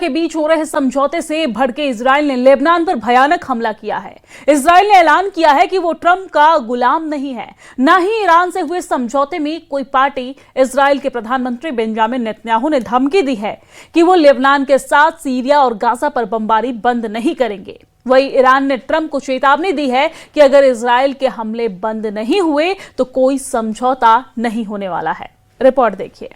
के बीच हो रहे समझौते से भड़के इजराइल ने लेबनान पर भयानक हमला किया है। इजराइल ने ऐलान किया है कि वो ट्रंप का गुलाम नहीं है, न ही ईरान से हुए समझौते में कोई पार्टी। इजराइल के प्रधानमंत्री बेंजामिन नेतन्याहू ने धमकी दी है कि वो लेबनान के साथ सीरिया और गाजा पर बमबारी बंद नहीं करेंगे। वहीं ईरान ने ट्रंप को चेतावनी दी है कि अगर इजराइल के हमले बंद नहीं हुए तो कोई समझौता नहीं होने वाला है। रिपोर्ट देखिए।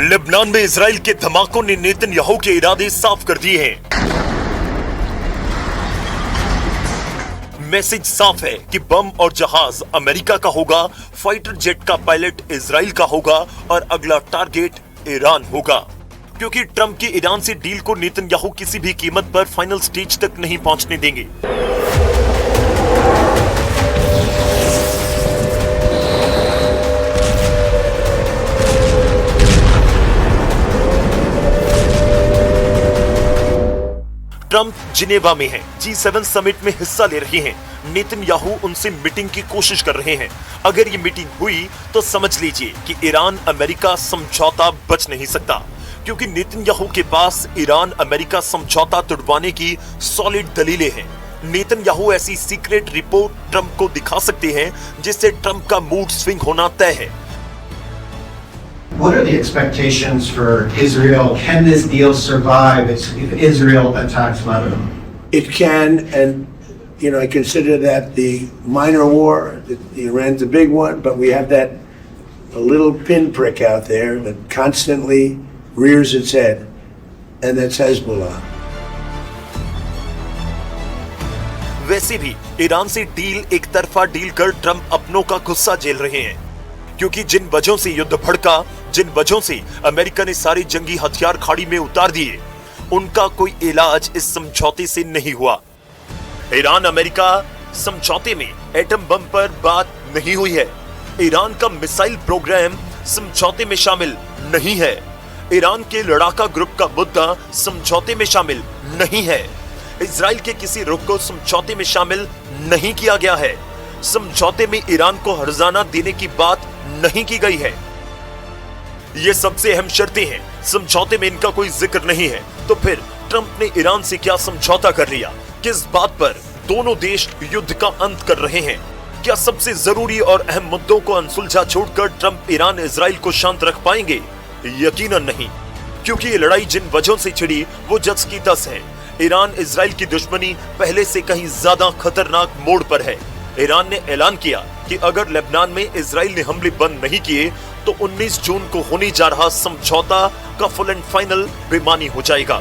लेबनान में इजराइल के धमाकों ने नेतन्याहू के इरादे साफ कर दिए हैं। मैसेज साफ है कि बम और जहाज अमेरिका का होगा, फाइटर जेट का पायलट इजराइल का होगा और अगला टारगेट ईरान होगा। क्योंकि ट्रंप की ईरान से डील को नेतन्याहू किसी भी कीमत पर फाइनल स्टेज तक नहीं पहुंचने देंगे। ट्रंप जिनेवा में हैं, G7 समिट में हिस्सा ले रहे हैं। नेतन्याहू उनसे मीटिंग की कोशिश कर रहे हैं। अगर ये मीटिंग हुई तो समझ लीजिए कि ईरान अमेरिका समझौता बच नहीं सकता, क्योंकि नेतन्याहू के पास ईरान अमेरिका समझौता तुड़वाने की सॉलिड दलीलें हैं। नेतन्याहू ऐसी सीक्रेट रिपोर्ट ट्रंप को दिखा सकते हैं जिससे ट्रंप का मूड स्विंग होना तय है। What are the expectations for Israel? Can this deal survive if Israel attacks Lebanon? It can, and I consider that the minor war. Iran's a big one, but we have that a little pinprick out there that constantly rears its head, and that's Hezbollah. वैसे भी Iran से deal एक तरफा deal कर Trump अपनों का गुस्सा झेल रहे हैं, क्योंकि जिन वजहों से युद्ध भड़का, जिन वजहों से अमेरिका ने सारे जंगी हथियार खाड़ी में उतार दिए, उनका कोई इलाज इस समझौते से नहीं हुआ। ईरान अमेरिका समझौते में एटम बम पर बात नहीं हुई है। ईरान का मिसाइल प्रोग्राम समझौते में शामिल नहीं है। ईरान के लड़ाका ग्रुप का मुद्दा समझौते में शामिल नहीं है। इजराइल के किसी रुख को समझौते में शामिल नहीं किया गया है। समझौते में ईरान को हर्जाना देने की बात नहीं की गई है। ये सबसे अहम शर्तें हैं, समझौते में इनका कोई जिक्र नहीं है। तो फिर ट्रंप ने ईरान से क्या समझौता कर लिया? किस बात पर दोनों देश युद्ध का अंत कर रहे हैं? क्या सबसे जरूरी और अहम मुद्दों को अनसुलझा छोड़कर ट्रंप ईरान इजराइल को शांत रख पाएंगे? यकीनन नहीं, क्योंकि ये लड़ाई जिन वजहों से छिड़ी वो 10 की 10 है। ईरान इजराइल की दुश्मनी पहले से कहीं ज्यादा खतरनाक मोड़ पर है। ईरान ने ऐलान किया कि अगर लेबनान में इजराइल ने हमले बंद नहीं किए तो 19 जून को होने जा रहा समझौता का फुल एंड फाइनल बेमानी हो जाएगा।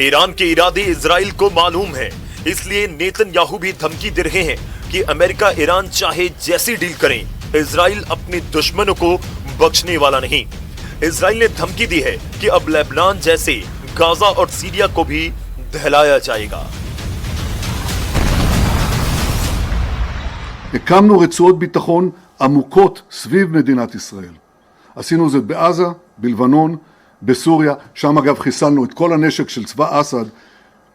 ईरान के इरादे इजराइल को मालूम है, इसलिए नेतन्याहू भी धमकी दे रहे हैं कि अमेरिका ईरान चाहे जैसी डील करें, इजराइल अपने दुश्मनों को बख्शने वाला नहीं। इजराइल ने धमकी दी है कि अब लेबनान जैसे गाजा और सीरिया को भी दहलाया जाएगा। הקמנו רצועות ביטחון עמוקות סביב מדינת ישראל. עשינו זאת בעזה, בלבנון, בסוריה, שם אגב חיסלנו את כל הנשק של צבא אסד,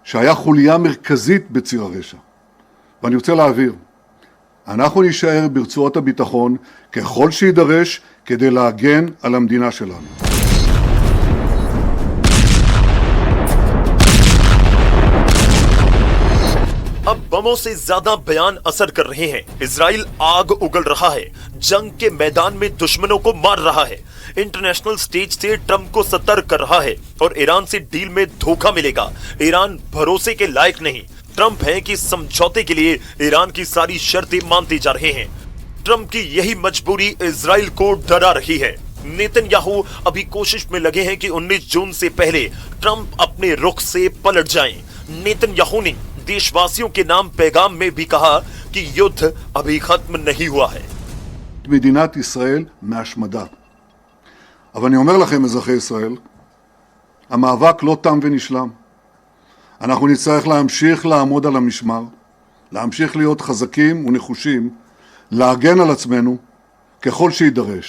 שהיה חוליה מרכזית בציר הרשע. ואני רוצה להעביר, אנחנו נשאר ברצועות הביטחון ככל שידרש כדי להגן על המדינה שלנו. अब बमों से ज्यादा बयान असर कर रहे हैं। इजराइल आग उगल रहा है, जंग के मैदान में दुश्मनों को मार रहा है, इंटरनेशनल स्टेज से ट्रंप को सतर्क कर रहा है और ईरान से डील में धोखा मिलेगा, ईरान भरोसे के लायक नहीं, ट्रंप हैं कि समझौते के लिए ईरान की सारी शर्तें मानते जा रहे हैं। ट्रंप की यही मजबूरी इजराइल को डरा रही है। नेतन्याहू अभी कोशिश में लगे हैं कि 19 जून से पहले ट्रंप अपने रुख से पलट जाएं। नेतन्याहू ने देशवासियों के नाम पैगाम में भी कहा कि युद्ध अभी खत्म नहीं हुआ है। מדינת ישראל מהשמדה. אבל אני אומר לכם, אזרחי ישראל, המאבק לא תם ונשלם. אנחנו נצטרך להמשיך לעמוד על המשמר, להמשיך להיות חזקים ונחושים, להגן על עצמנו ככל שידרש.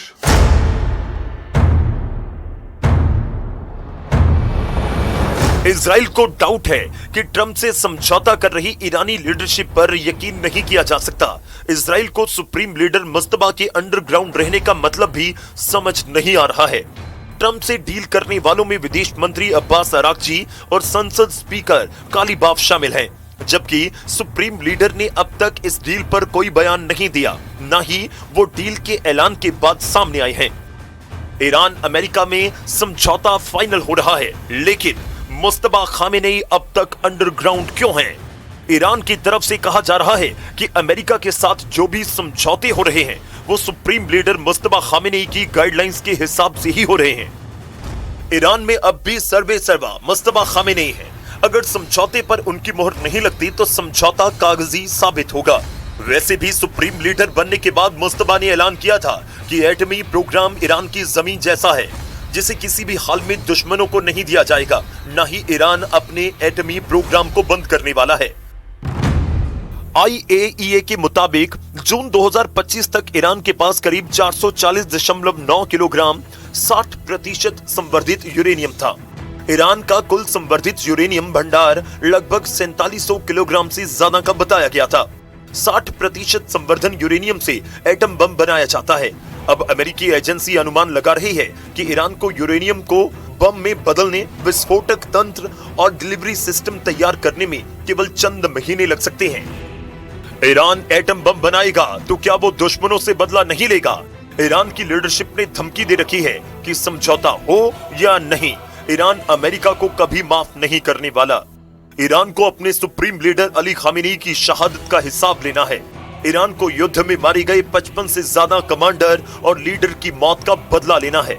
इजराइल को डाउट है कि ट्रंप से समझौता कर रही ईरानी लीडरशिप पर यकीन नहीं किया जा सकता। इजराइल को सुप्रीम लीडर मुस्तफा के अंडरग्राउंड रहने का मतलब भी समझ नहीं आ रहा है। ट्रंप से डील करने वालों में विदेश मंत्री अब्बास अराक्ची और संसद स्पीकर कालीबाफ शामिल हैं, जबकि सुप्रीम लीडर ने अब तक इस डील पर कोई बयान नहीं दिया, न ही वो डील के ऐलान के बाद सामने आए हैं। ईरान अमेरिका में समझौता फाइनल हो रहा है, लेकिन मुस्तफा खामेनेई अब तक अंडरग्राउंड क्यों हैं? ईरान की तरफ से कहा जा रहा है कि अमेरिका के साथ जो भी समझौते हो रहे हैं वो सुप्रीम लीडर मुस्तफा खामेनेई की गाइडलाइंस के हिसाब से ही हो रहे हैं। ईरान में अब भी सर्वे सर्वा मुस्तफा खामेनेई है। अगर समझौते पर उनकी मोहर नहीं लगती तो समझौता कागजी साबित होगा। वैसे भी सुप्रीम लीडर बनने के बाद मुस्तफा ने ऐलान किया था कि एटमी प्रोग्राम ईरान की जमीन जैसा है, जिसे किसी भी हाल में दुश्मनों को नहीं दिया जाएगा। न ही ईरान अपने एटमी प्रोग्राम को बंद करने वाला है। IAEA के मुताबिक जून 2025 तक ईरान के पास करीब 440.9 किलोग्राम 60% संवर्धित यूरेनियम था। ईरान का कुल संवर्धित यूरेनियम भंडार लगभग 4700 किलोग्राम से ज्यादा का बताया गया था। 60% संवर्धन यूरेनियम से एटम बम बनाया जाता है। अब अमेरिकी एजेंसी अनुमान लगा रही है कि ईरान को यूरेनियम को बम में बदलने, विस्फोटक तंत्र और डिलीवरी सिस्टम तैयार करने में केवल चंद महीने लग सकते हैं। ईरान एटम बम बनाएगा तो क्या वो दुश्मनों से बदला नहीं लेगा? ईरान की लीडरशिप ने धमकी दे रखी है कि समझौता हो या नहीं, ईरान अमेरिका को कभी माफ नहीं करने वाला। ईरान को अपने सुप्रीम लीडर अली खामेनी की शहादत का हिसाब लेना है। ईरान को युद्ध में मारे गए 55 से ज्यादा कमांडर और लीडर की मौत का बदला लेना है।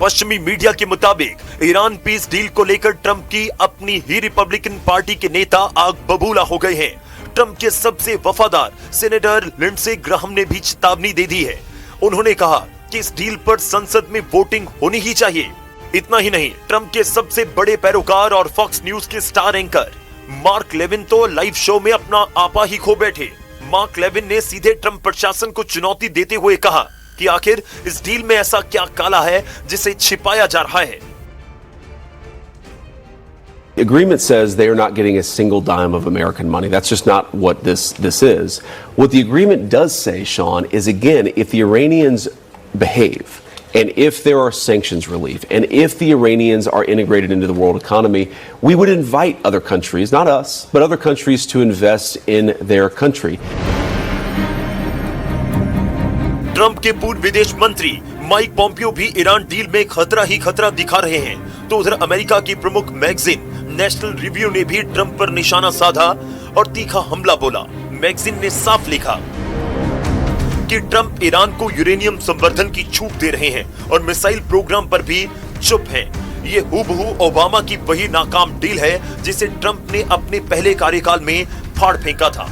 पश्चिमी मीडिया के मुताबिक ईरान पीस डील को लेकर ट्रंप की अपनी ही रिपब्लिकन पार्टी के नेता आग बबूला हो गए हैं। ट्रंप के सबसे वफादार सेनेटर लिंडसे ग्राहम ने भी चेतावनी दे दी है। उन्होंने कहा कि इस डील पर संसद में वोटिंग होनी ही चाहिए। इतना ही नहीं, ट्रंप के सबसे बड़े पैरोकार और फॉक्स न्यूज के स्टार एंकर मार्क लेविन तो लाइव शो में अपना आपा ही खो बैठे। मार्क लेविन ने सीधे ट्रंप प्रशासन को चुनौती देते हुए कहा कि आखिर इस डील में ऐसा क्या काला है जिसे छिपाया जा रहा है। The agreement says they are not getting a single dime of American money. That's just not what this is. What the agreement does say, Sean, is again, if the Iranians behave, and if there are sanctions relief, and if the Iranians are integrated into the world economy, we would invite other countries, not us, but other countries to invest in their country. Trump के पूर्व विदेश मंत्री Mike Pompeo भी Iran deal में खतरा ही खतरा दिखा रहे हैं। तो उधर अमेरिका की प्रमुख मैगजीन नेशनल रिव्यू ने भी ट्रंप पर निशाना साधा और तीखा हमला बोला। मैगजीन ने साफ लिखा कि ट्रंप ईरान को यूरेनियम संवर्धन की छूट दे रहे हैं और मिसाइल प्रोग्राम पर भी चुप हैं। ये हूबहू ओबामा की वही नाकाम डील है जिसे ट्रंप ने अपने पहले कार्यकाल में फाड़ फेंका था।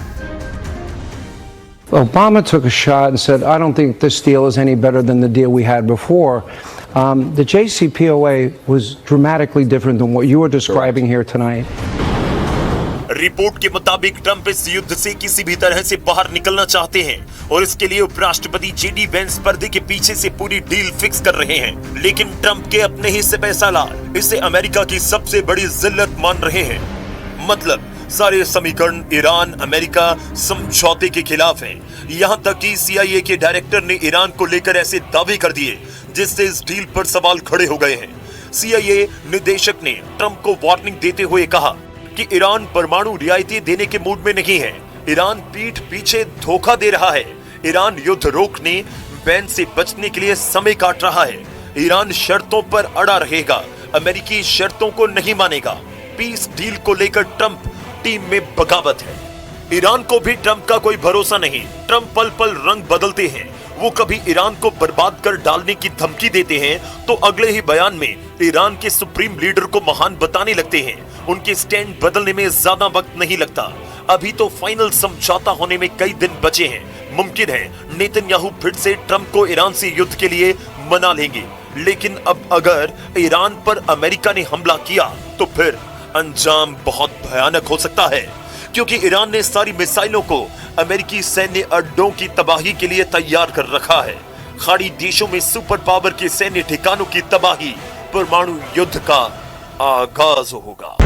Obama took a shot and said, I don't think this deal is any better than the deal we had before. The JCPOA was dramatically different than what you were describing here tonight. Report के मुताबिक Trump इस युद्ध से किसी भी तरह से बाहर निकलना चाहते हैं और इसके लिए उपराष्ट्रपति जेडी वेंस पर्दे के पीछे से पूरी डील फिक्स कर रहे हैं। लेकिन ट्रंप के अपने ही सिपहसालार इसे अमेरिका की सबसे बड़ी जिल्लत मान रहे हैं। मतलब सारे समीकरण ईरान अमेरिका समझौते के खिलाफ हैं। यहां तक कि CIA के डायरेक्टर ने ईरान को लेकर ऐसे दावे कर दिए जिससे इस डील पर सवाल खड़े हो गए हैं। CIA निदेशक ने ट्रंप को वार्निंग देते हुए कहा कि ईरान परमाणु रियायतें देने के मूड में नहीं है। ईरान पीठ पीछे धोखा दे रहा है। ईरान युद्ध रोकने बैन से बचने के लिए समय काट रहा है। ईरान शर्तों पर अड़ा रहेगा, अमेरिकी शर्तों को नहीं मानेगा। पीस डील को लेकर ट्रंप टीम में बगावत है। ईरान को भी ट्रंप का कोई भरोसा नहीं। ट्रंप पल पल रंग बदलते हैं। वो कभी ईरान को बर्बाद कर डालने की धमकी देते हैं तो अगले ही बयान में ईरान के सुप्रीम लीडर को महान बताने लगते हैं। उनके स्टैंड बदलने में ज्यादा वक्त नहीं लगता। अभी तो फाइनल समझौता होने में कई दिन बचे हैं। मुमकिन है नेतन्याहू फिर से ट्रंप को ईरान से युद्ध के लिए मना लेंगे। लेकिन अब अगर ईरान पर अमेरिका ने हमला किया तो फिर अंजाम बहुत भयानक हो सकता है, क्योंकि ईरान ने सारी मिसाइलों को अमेरिकी सैन्य अड्डों की तबाही के लिए तैयार कर रखा है। खाड़ी देशों में सुपर पावर के सैन्य ठिकानों की तबाही परमाणु युद्ध का आगाज होगा।